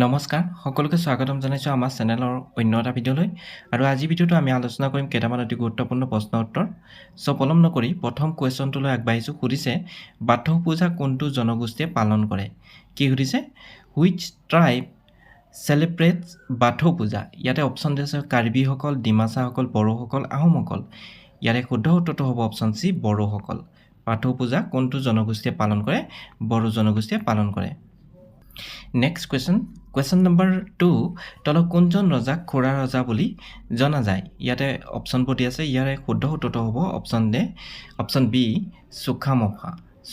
নমস্কাৰ সকলোকে স্বাগতম জনাইছোঁ আমাৰ চেনেলৰ অন্য এটা ভিডিঅ'লৈ আৰু আজি ভিডিঅ'টো আমি আলোচনা কৰিম কেইটামান অতি গুৰুত্বপূৰ্ণ প্ৰশ্ন উত্তৰ পলম নকৰি প্ৰথম কুৱেশ্যনটোলৈ আগবাঢ়িছোঁ সুধিছে বাথৌ পূজা কোনটো জনগোষ্ঠীয়ে পালন কৰে কি সুধিছে হুইচ ট্ৰাইব চেলিব্ৰেটছ বাথৌ পূজা ইয়াতে অপশ্যন দিছে কাৰ্বিসকল ডিমাছাসকল বড়োসকল আহোমসকল ইয়াৰে শুদ্ধ উত্তৰটো হ'ব অপশ্যন চি বড়োসকল বাথৌ পূজা কোনটো জনগোষ্ঠীয়ে পালন কৰে বড়ো জনগোষ্ঠীয়ে পালন কৰে নেক্সট কুৱেশ্যন নম্বৰ 2 তলত কোনজন ৰজাক খোৰা ৰজা বুলি জনা যায় ইয়াতে অপশ্যনবোৰ দি আছে ইয়াৰে শুদ্ধ উত্তৰটো হ'ব অপশ্যন বি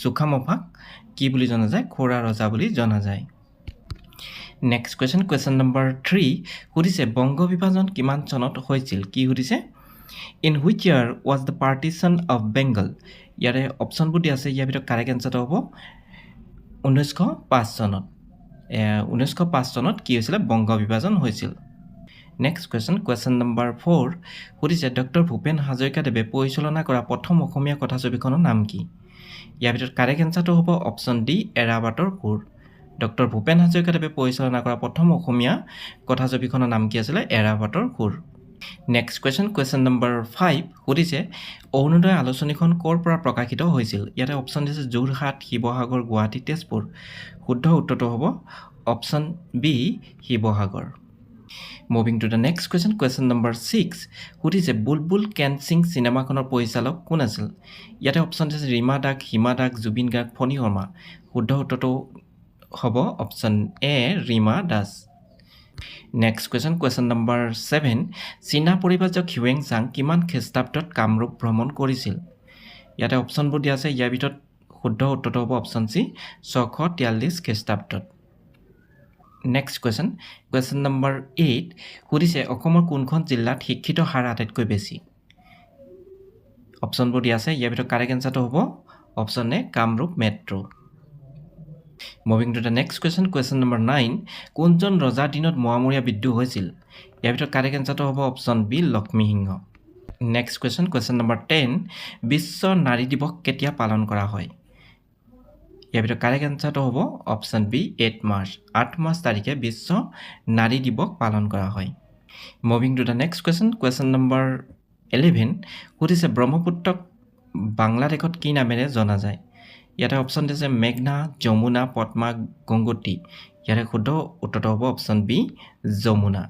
সুখামফাক কি বুলি জনা যায় খোৰা ৰজা বুলি জনা যায় নেক্সট কুৱেশ্যন নম্বৰ 3 সুধিছে বংগ বিভাজন কিমান চনত হৈছিল কি সুধিছে in which year was the partition of Bengal ইয়াৰে অপশ্যনবোৰ দি আছে ইয়াৰ ভিতৰত কাৰেক্ট এনচাৰটো হ'ব 1905 চনত 1905 চনত কি হৈছিলে বংগ বিভাজন হৈছিল নেক্সট কুৱেশ্যন নম্বৰ 4 সুধিছে ডক্টৰ ভূপেন হাজৰিকাদেৱে পৰিচালনা কৰা প্ৰথম অসমীয়া কথাছবিখনৰ নাম কি ইয়াৰ ভিতৰত কাৰেক্ট এনচাৰটো হ'ব অপশ্যন ডি এৰাবাটৰ সুৰ ডক্টৰ ভূপেন হাজৰিকাদেৱে পৰিচালনা কৰা প্ৰথম অসমীয়া কথাছবিখনৰ নাম কি আছিলে এৰাবাটৰ সুৰ নেক্সট কুৱেশ্যন নম্বৰ 5 সুধিছে অৰুণোদয় আলোচনীখন ক'ৰ পৰা প্ৰকাশিত হৈছিল ইয়াতে অপশ্যন দিছে যোৰহাট শিৱসাগৰ গুৱাহাটী তেজপুৰ শুদ্ধ উত্তৰটো হ'ব option B Sivasagar moving to the next question number 6 সুধিছে বুলবুল কেন সিং চিনেমাখনৰ পৰিচালক কোন আছিল ইয়াতে অপশ্যন দিছে ৰীমা দাস হিমা দাস জুবিন গাৰ্গ ফণী শৰ্মা শুদ্ধ উত্তৰটো হ'ব অপশ্যন এ Rima Das next question number 7 চীনা পৰিব্ৰাজক হিউৱেন চাং কিমান খ্ৰীষ্টাব্দত কামৰূপ ভ্ৰমণ কৰিছিল ইয়াতে অপশ্যনবোৰ দিয়া আছে ইয়াৰ ভিতৰত শুদ্ধ উত্তৰটো হ'ব অপশ্যন চি 643 খ্ৰীষ্টাব্দত নেক্সট কুৱেশ্যন নম্বৰ 8 সুধিছে অসমৰ কোনখন জিলাত শিক্ষিত হাৰ আটাইতকৈ বেছি অপশ্যনবোৰ দিয়া আছে ইয়াৰ ভিতৰত কাৰেক্ট এনচাৰটো হ'ব option A Kamrup metro' moving to the next question number 9 কোনজন ৰজাৰ দিনত মোৱামৰীয়া বিদ্ৰোহ হৈছিল ইয়াৰ ভিতৰত কাৰেক্ট এনচাৰটো হ'ব option B Lakshmisingha next question number 10 বিশ্ব নাৰী দিৱস কেতিয়া পালন কৰা হয় ইয়াৰ ভিতৰত কাৰেক্ট এনচাৰটো হ'ব অপশ্যন বি 8 মাৰ্চ তাৰিখে বিশ্ব নাৰী দিৱস পালন কৰা হয় moving to the next question number 11 সুধিছে ব্ৰহ্মপুত্ৰক বাংলাদেশত কি নামেৰে জনা যায় ইয়াতে অপশ্যন দিছে মেঘনা যমুনা পদ্মা গংগোত্ৰী ইয়াৰে শুদ্ধ উত্তৰটো হ'ব option B Yamuna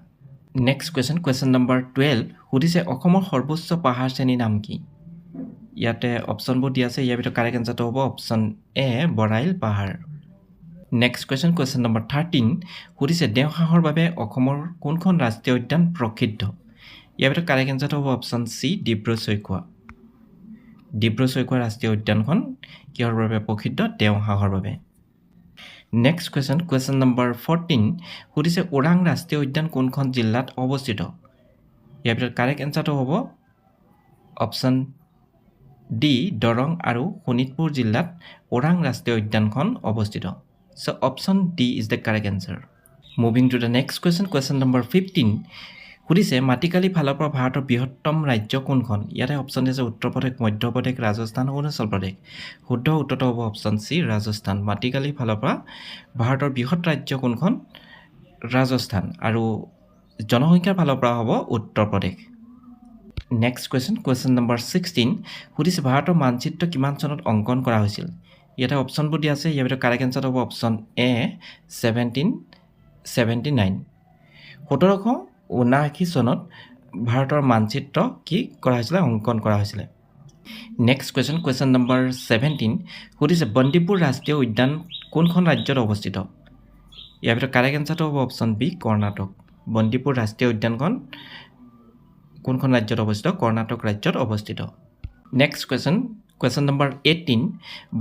next question number 12 সুধিছে অসমৰ সৰ্বোচ্চ পাহাৰ শ্ৰেণীৰ নাম কি ইয়াতে অপশ্যনবোৰ দিয়া আছে ইয়াৰ ভিতৰত কাৰেক্ট এনচাৰটো হ'ব অপশ্যন এ বৰাইল পাহাৰ নেক্সট কুৱেশ্যন নম্বৰ 13 সুধিছে দেওহাঁহৰ বাবে অসমৰ কোনখন ৰাষ্ট্ৰীয় উদ্যান প্ৰসিদ্ধ ইয়াৰ ভিতৰত কাৰেক্ট এনচাৰটো হ'ব অপশ্যন চি ডিব্ৰু চৈখোৱা ৰাষ্ট্ৰীয় উদ্যানখন কিহৰ বাবে প্ৰসিদ্ধ দেওহাঁহৰ বাবে নেক্সট কুৱেশ্যন নম্বৰ 14 সুধিছে ওৰাং ৰাষ্ট্ৰীয় উদ্যান কোনখন জিলাত অৱস্থিত ইয়াৰ ভিতৰত কাৰেক্ট এনচাৰটো হ'ব অপশ্যন ডি দৰং আৰু শোণিতপুৰ জিলাত ওৰাং ৰাষ্ট্ৰীয় উদ্যানখন অৱস্থিত so' option D is the correct answer moving to the next question number 15 সুধিছে মাটিকালি ফালৰ পৰা ভাৰতৰ বৃহত্তম ৰাজ্য কোনখন ইয়াতে অপশ্যন দিছে উত্তৰ প্ৰদেশ মধ্যপ্ৰদেশ ৰাজস্থান অৰুণাচল প্ৰদেশ শুদ্ধ উত্তৰটো হ'ব অপশ্যন চি ৰাজস্থান মাটিকালি ফালৰ পৰা ভাৰতৰ বৃহৎ ৰাজ্য কোনখন ৰাজস্থান আৰু জনসংখ্যাৰ ফালৰ পৰা হ'ব Uttar Pradesh next question number 16 সুধিছে ভাৰতৰ মানচিত্ৰ কিমান চনত অংকন কৰা হৈছিল ইয়াতে অপশ্যনবোৰ দিয়া আছে ইয়াৰ ভিতৰত কাৰেক্ট এনচাৰ হ'ব অপশ্যন এ 1779 1779 চনত ভাৰতৰ মানচিত্ৰ কি কৰা হৈছিলে অংকন কৰা হৈছিলে নেক্সট কুৱেশ্যন নম্বৰ 17 সুধিছে বন্দিপুৰ ৰাষ্ট্ৰীয় উদ্যান কোনখন ৰাজ্যত অৱস্থিত ইয়াৰ ভিতৰত কাৰেক্ট এনচাৰটো হ'ব অপশ্যন বি কৰ্ণাটক বন্দিপুৰ ৰাষ্ট্ৰীয় উদ্যানখন কোনখন ৰাজ্যত অৱস্থিত কৰ্ণাটক ৰাজ্যত অৱস্থিত নেক্সট কুৱেশ্যন নম্বৰ 18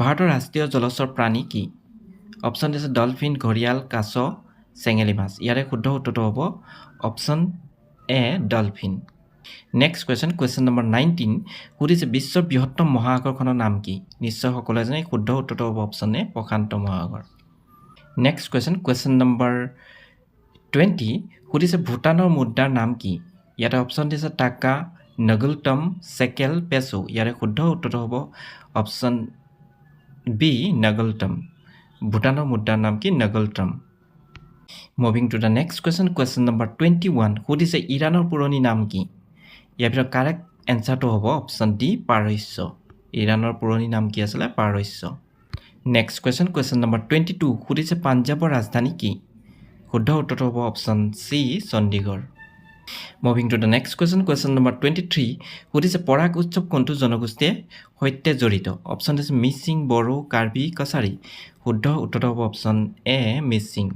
ভাৰতৰ ৰাষ্ট্ৰীয় জলচৰ প্ৰাণী কি অপশ্যন দিছে ডলফিন ঘৰিয়াল কাছ চেঙেলী মাছ ইয়াৰে শুদ্ধ উত্তৰটো হ'ব অপশ্যন এ ডলফিন নেক্সট কুৱেশ্যন নম্বৰ 19 সুধিছে বিশ্বৰ বৃহত্তম মহাসাগৰখনৰ নাম কি নিশ্চয় সকলোৱে জানে শুদ্ধ উত্তৰটো হ'ব অপশ্যন এ প্ৰশান্ত মহাসাগৰ নেক্সট কুৱেশ্যন নম্বৰ 20 সুধিছে ভূটানৰ মুদ্ৰাৰ নাম কি ইয়াতে অপশ্যন দিছে টাকা নগলটম চেকেল পেছো ইয়াৰে শুদ্ধ উত্তৰটো হ'ব অপশ্যন বি নগলটম ভূটানৰ মুদ্ৰাৰ নাম কি ngultrum moving to the next question number 21 সুধিছে ইৰাণৰ পুৰণি নাম কি ইয়াৰ ভিতৰত কাৰেক্ট এনচাৰটো হ'ব অপশ্যন ডি পাৰস্য ইৰাণৰ পুৰণি নাম কি আছিলে পাৰস্য নেক্সট কুৱেশ্যন নম্বৰ 22 সুধিছে পাঞ্জাৱৰ ৰাজধানী কি শুদ্ধ উত্তৰটো হ'ব option C Chandigarh moving to the next question number 23 সুধিছে পৰাগ উৎসৱ কোনটো জনগোষ্ঠীয়ে সৈতে জড়িত অপশ্যন আছে মিচিং বড়ো কাৰ্বি কছাৰী শুদ্ধ উত্তৰটো হ'ব অপশ্যন এ মিচিং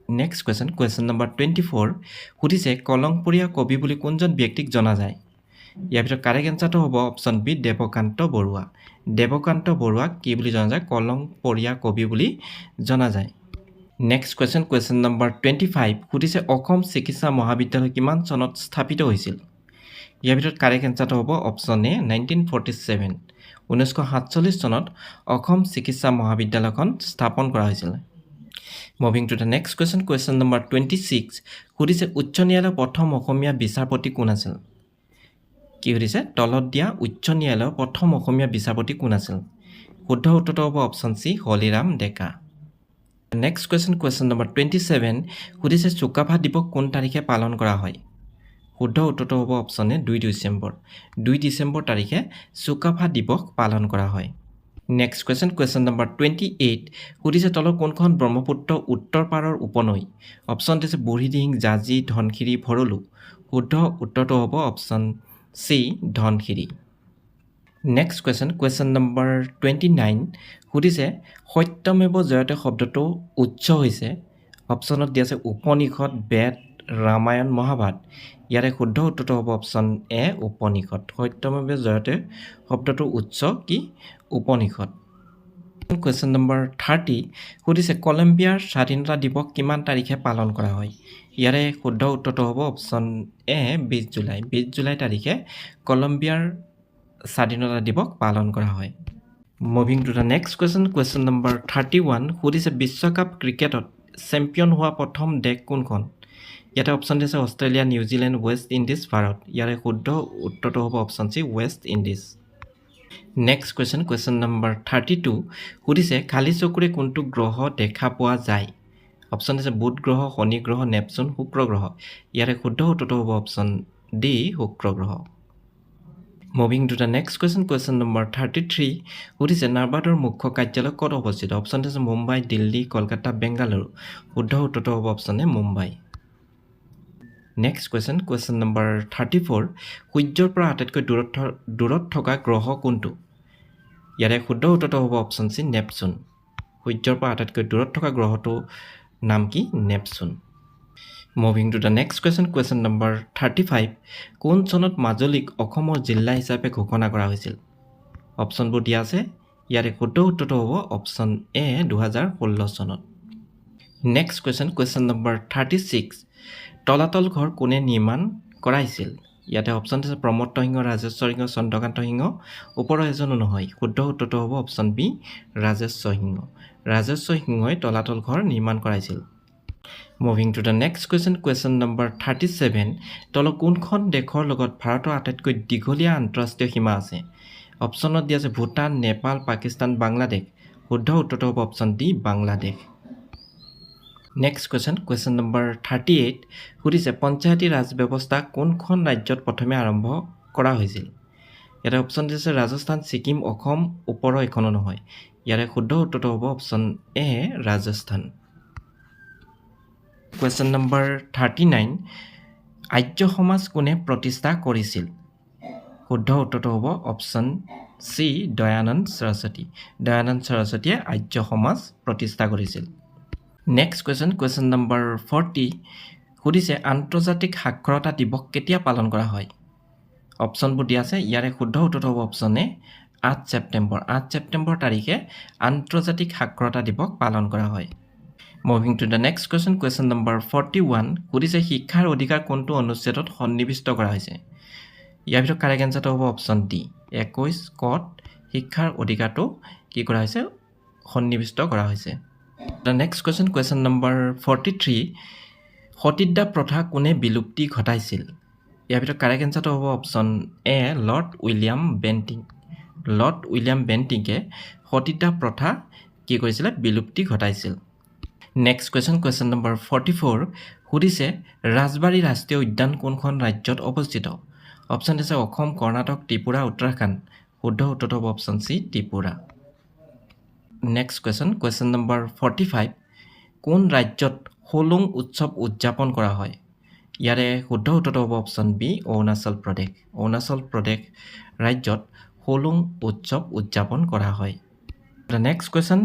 নেক্সট কুৱেশ্যন নম্বৰ 24 সুধিছে কলংপৰীয়া কবি বুলি কোনজন ব্যক্তিক জনা যায় ইয়াৰ ভিতৰত কাৰেক্ট এনচাৰটো হ'ব অপশ্যন বি দেৱকান্ত বৰুৱা দেৱকান্ত বৰুৱাক কি বুলি জনা যায় কলংপৰীয়া কবি বুলি জনা যায় নেক্সট কুৱেশ্যন নম্বৰ 25 সুধিছে অসম চিকিৎসা মহাবিদ্যালয় কিমান চনত স্থাপিত হৈছিল ইয়াৰ ভিতৰত কাৰেক্ট এনচাৰটো হ'ব অপশ্যন এ 1947 1947 চনত অসম চিকিৎসা মহাবিদ্যালয়খন স্থাপন কৰা হৈছিল moving to the next question number 26 সুধিছে উচ্চ ন্যায়ালয়ৰ প্ৰথম অসমীয়া বিচাৰপতি কোন আছিল কি সুধিছে তলত দিয়া উচ্চ ন্যায়ালয়ৰ প্ৰথম অসমীয়া বিচাৰপতি কোন আছিল শুদ্ধ উত্তৰটো হ'ব অপশ্যন চি হলিৰাম ডেকা নেক্সট কুৱেশ্যন নম্বৰ 27 সুধিছে চুকাফা দিৱস কোন তাৰিখে পালন কৰা হয় শুদ্ধ উত্তৰটো হ'ব অপশ্যন এ 2 ডিচেম্বৰ তাৰিখে চুকাফা দিৱস পালন কৰা হয় নেক্সট কুৱেশ্যন নম্বৰ 28 সুধিছে তলৰ কোনখন ব্ৰহ্মপুত্ৰ উত্তৰ পাৰৰ উপনৈ অপশ্যন দিছে বুঢ়ীদিহিং জাঁজি ধনশিৰি ভৰলু শুদ্ধ উত্তৰটো হ'ব option C Dhansiri next question number 29 সুধিছে সত্যমেৱ জয়তে শব্দটো উৎস হৈছে অপশ্যনত দিয়া আছে উপনিষদ বেদ ৰামায়ণ মহাভাৰত ইয়াৰে শুদ্ধ উত্তৰটো হ'ব অপশ্যন এ উপনিষদ সত্যমেৱ জয়তে শব্দটো উৎস কি উপনিষদ কুৱেশ্যন নম্বৰ 30 সুধিছে কলম্বিয়াৰ স্বাধীনতা দিৱস কিমান তাৰিখে পালন কৰা হয় ইয়াৰে শুদ্ধ উত্তৰটো হ'ব অপশ্যন এ 20 জুলাই তাৰিখে কলম্বিয়াৰ স্বাধীনতা দিৱস পালন কৰা হয় moving to the next question number 31 সুধিছে বিশ্বকাপ ক্ৰিকেটত চেম্পিয়ন হোৱা প্ৰথম দেশ কোনখন ইয়াতে অপশ্যন দিছে Australia New Zealand west Indies Bharat ইয়াৰে শুদ্ধ উত্তৰটো হ'ব option C west Indies next question number 32 সুধিছে খালী চকুৰে কোনটো গ্ৰহ দেখা পোৱা যায় অপশ্যন দিছে বুধ গ্ৰহ শনি গ্ৰহ নেপচুন শুক্ৰ গ্ৰহ ইয়াৰে শুদ্ধ উত্তৰটো হ'ব অপশ্যন ডি শুক্ৰ গ্ৰহ moving to the next question number 33 সুধিছে নাৰ্বাৰ্ডৰ মুখ্য কাৰ্যালয় ক'ত অৱস্থিত অপশ্যন দিছে মুম্বাই দিল্লী কলকাতা বেংগালুৰু শুদ্ধ উত্তৰটো হ'ব অপশ্যন এ মুম্বাই নেক্সট কুৱেশ্যন নম্বৰ 34 সূৰ্যৰ পৰা আটাইতকৈ দূৰত থকা গ্ৰহ কোনটো ইয়াৰে শুদ্ধ উত্তৰটো হ'ব অপশ্যন চি নেপচুন সূৰ্যৰ পৰা আটাইতকৈ দূৰত থকা গ্ৰহটোৰ নাম কি Neptune moving to the next question number 35 কোন চনত মাজুলীক অসমৰ জিলা হিচাপে ঘোষণা কৰা হৈছিল অপশ্যনবোৰ দিয়া আছে ইয়াৰে শুদ্ধ উত্তৰটো হ'ব অপশ্যন এ 2016 চনত নেক্সট কুৱেশ্যন নম্বৰ 36 তলাতল ঘৰ কোনে নিৰ্মাণ কৰাইছিল ইয়াতে অপশ্যন আছে প্ৰমত্ত সিংহ ৰাজেশ্বৰ সিংহ চন্দ্ৰকান্ত সিংহ ওপৰৰ এজনো নহয় শুদ্ধ উত্তৰটো হ'ব অপশ্যন বি ৰাজেশ্বৰ সিংহই তলাতল ঘৰ নিৰ্মাণ কৰাইছিল moving to the next question number 37 তলৰ কোনখন দেশৰ লগত ভাৰতৰ আটাইতকৈ দীঘলীয়া আন্তঃৰাষ্ট্ৰীয় সীমা আছে অপশ্যনত দিয়া আছে ভূটান নেপাল পাকিস্তান বাংলাদেশ শুদ্ধ উত্তৰটো হ'ব option D Bangladesh next question number 38 সুধিছে পঞ্চায়তী ৰাজ ব্যৱস্থা কোনখন ৰাজ্যত প্ৰথমে আৰম্ভ কৰা হৈছিল ইয়াতে অপশ্যন দিছে ৰাজস্থান ছিকিম অসম ওপৰৰ এখনো নহয় ইয়াৰে শুদ্ধ উত্তৰটো হ'ব অপশ্যন এ ৰাজস্থান কুৱেশ্যন নম্বৰ 39 আৰ্য সমাজ কোনে প্ৰতিষ্ঠা কৰিছিল শুদ্ধ উত্তৰটো হ'ব অপশ্যন চি দয়ানন্দ সৰস্বতীয়ে আৰ্য সমাজ প্ৰতিষ্ঠা কৰিছিল নেক্সট কুৱেশ্যন নম্বৰ 40 সুধিছে আন্তৰ্জাতিক সাক্ষৰতা দিৱস কেতিয়া পালন কৰা হয় অপশ্যনবোৰ দিয়া আছে ইয়াৰে শুদ্ধ উত্তৰটো হ'ব অপশ্যন এ 8 ছেপ্টেম্বৰ তাৰিখে আন্তৰ্জাতিক সাক্ষৰতা দিৱস পালন কৰা হয় moving to the next question number 41 সুধিছে শিক্ষাৰ অধিকাৰ কোনটো অনুচ্ছেদত সন্নিৱিষ্ট কৰা হৈছে ইয়াৰ ভিতৰত কাৰেক্ট এনচাৰটো হ'ব অপশ্যন ডি 21 কত শিক্ষাৰ অধিকাৰটো কি কৰা হৈছে সন্নিৱিষ্ট কৰা হৈছে দ্য নেক্সট কুৱেশ্যন নম্বৰ 43 সতীদাহ প্ৰথা কোনে বিলুপ্তি ঘটাইছিল ইয়াৰ ভিতৰত কাৰেক্ট এনচাৰটো হ'ব অপশ্যন এ লৰ্ড উইলিয়াম বেণ্টিঙে সতীদাহ প্ৰথা কি কৰিছিলে বিলুপ্তি ঘটাইছিল নেক্সট কুৱেশ্যন নম্বৰ 44 সুধিছে ৰাজবাৰী ৰাষ্ট্ৰীয় উদ্যান কোনখন ৰাজ্যত অৱস্থিত অপশ্যন দিছে অসম কৰ্ণাটক ত্ৰিপুৰা উত্তৰাখণ্ড শুদ্ধ উত্তৰটো হ'ব option C Tripura next question number 45 কোন ৰাজ্যত হোলোং উৎসৱ উদযাপন কৰা হয় ইয়াৰে শুদ্ধ উত্তৰটো হ'ব অপশ্যন বি অৰুণাচল প্ৰদেশ ৰাজ্যত হোলোং উৎসৱ উদযাপন কৰা হয় নেক্সট কুৱেশ্যন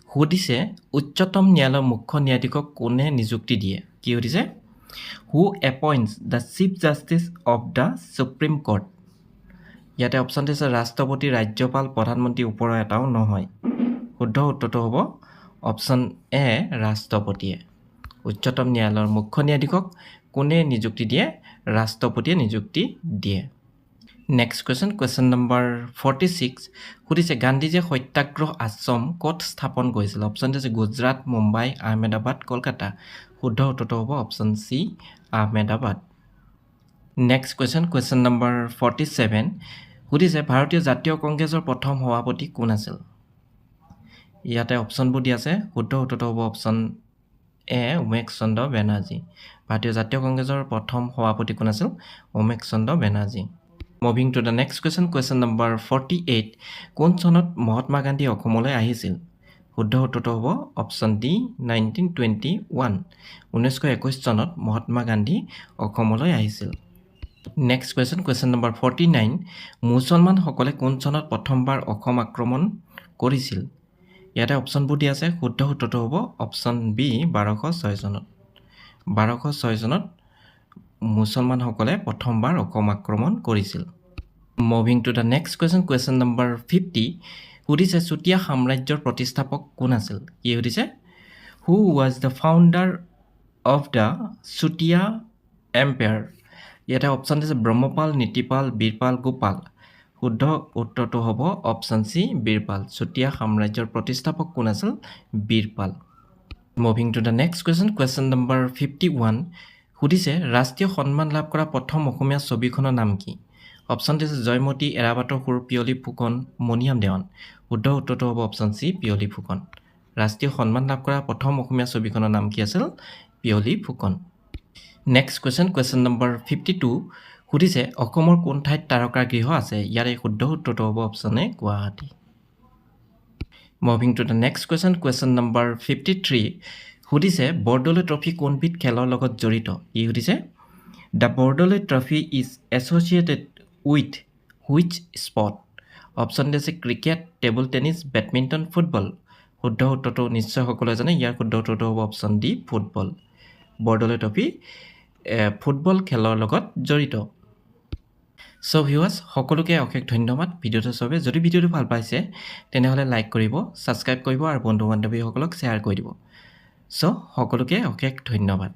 সুধিছে উচ্চতম ন্যায়ালয়ৰ মুখ্য ন্যায়াধীশক কোনে নিযুক্তি দিয়ে কি সুধিছে who appoints the chief justice of the supreme court ইয়াতে অপশ্যন দিছে ৰাষ্ট্ৰপতি ৰাজ্যপাল প্ৰধানমন্ত্ৰী ওপৰৰ এটাও নহয় শুদ্ধ উত্তৰটো হ'ব অপশ্যন এ ৰাষ্ট্ৰপতিয়ে উচ্চতম ন্যায়ালয়ৰ মুখ্য ন্যায়াধীশক কোনে নিযুক্তি দিয়ে ৰাষ্ট্ৰপতিয়ে নিযুক্তি দিয়ে নেক্সট কুৱেশ্যন নম্বৰ 46 সুধিছে গান্ধীজীয়ে সত্যাগ্ৰহ আশ্ৰম ক'ত স্থাপন কৰিছিল অপশ্যন দিছে গুজৰাট মুম্বাই আহমেদাবাদ কলকাতা শুদ্ধ উত্তৰটো হ'ব option C Ahmedabad next question number 47 সুধিছে ভাৰতীয় জাতীয় কংগ্ৰেছৰ প্ৰথম সভাপতি কোন আছিল ইয়াতে অপশ্যনবোৰ দিয়া আছে শুদ্ধ উত্তৰটো হ'ব অপশ্যন এ উমেশ চন্দ্ৰ বেনাৰ্জী ভাৰতীয় জাতীয় কংগ্ৰেছৰ প্ৰথম সভাপতি কোন আছিল Umesh Chandra Banerjee moving to the next question number 48 কোন চনত মহাত্মা গান্ধী অসমলৈ আহিছিল শুদ্ধ উত্তৰটো হ'ব অপশ্যন ডি 1921 1921 চনত মহাত্মা গান্ধী অসমলৈ আহিছিল নেক্সট কুৱেশ্যন নম্বৰ 49 মুছলমানসকলে কোন চনত প্ৰথমবাৰ অসম আক্ৰমণ কৰিছিল ইয়াতে অপশ্যনবোৰ দিয়া আছে শুদ্ধ উত্তৰটো হ'ব অপশ্যন বি 1206 চনত মুছলমানসকলে প্ৰথমবাৰ অসম আক্ৰমণ কৰিছিল moving to the next question number 50 সুধিছে চুতীয়া সাম্ৰাজ্যৰ প্ৰতিষ্ঠাপক কোন আছিল কি সুধিছে who was the founder of the Chutia empire ইয়াতে অপশ্যন দিছে ব্ৰহ্মপাল নীতিপাল বীৰপাল গোপাল শুদ্ধ উত্তৰটো হ'ব অপশ্যন চি বীৰপাল চুতীয়া সাম্ৰাজ্যৰ প্ৰতিষ্ঠাপক কোন আছিল Birpal moving to the next question number 51 সুধিছে ৰাষ্ট্ৰীয় সন্মান লাভ কৰা প্ৰথম অসমীয়া ছবিখনৰ নাম কি অপশ্যন দিছে জয়মতী এৰাবাটৰ সুৰ পিয়লি ফুকন মণিৰাম দেৱান শুদ্ধ উত্তৰটো হ'ব অপশ্যন চি পিয়লি ফুকন ৰাষ্ট্ৰীয় সন্মান লাভ কৰা প্ৰথম অসমীয়া ছবিখনৰ নাম কি আছিল Piyoli Phukan next question number 52 সুধিছে অসমৰ কোন ঠাইত তাৰকাৰ গৃহ আছে ইয়াৰে শুদ্ধ উত্তৰটো হ'ব option A Guwahati moving to the next question number 53 সুধিছে বৰদলৈ ট্ৰফি কোনবিধ খেলৰ লগত জড়িত ই সুধিছে the Bordoloi trophy is associated with which sport option দিছে cricket table tennis badminton football শুদ্ধ উত্তৰটো নিশ্চয় সকলোৱে জানে ইয়াৰ শুদ্ধ উত্তৰটো হ'ব option D football Bordoloi trophy football খেলৰ লগত জড়িত সো ভিউৱাৰ্ছ সকলোকে অশেষ ধন্যবাদ ভিডিঅ'টো চবে যদি ভিডিঅ'টো ভাল পাইছে তেনেহ'লে লাইক কৰিব ছাবস্ক্ৰাইব কৰিব আৰু বন্ধু বান্ধৱীসকলক শ্বেয়াৰ কৰি দিব সো সকলোকে অশেষ ধন্যবাদ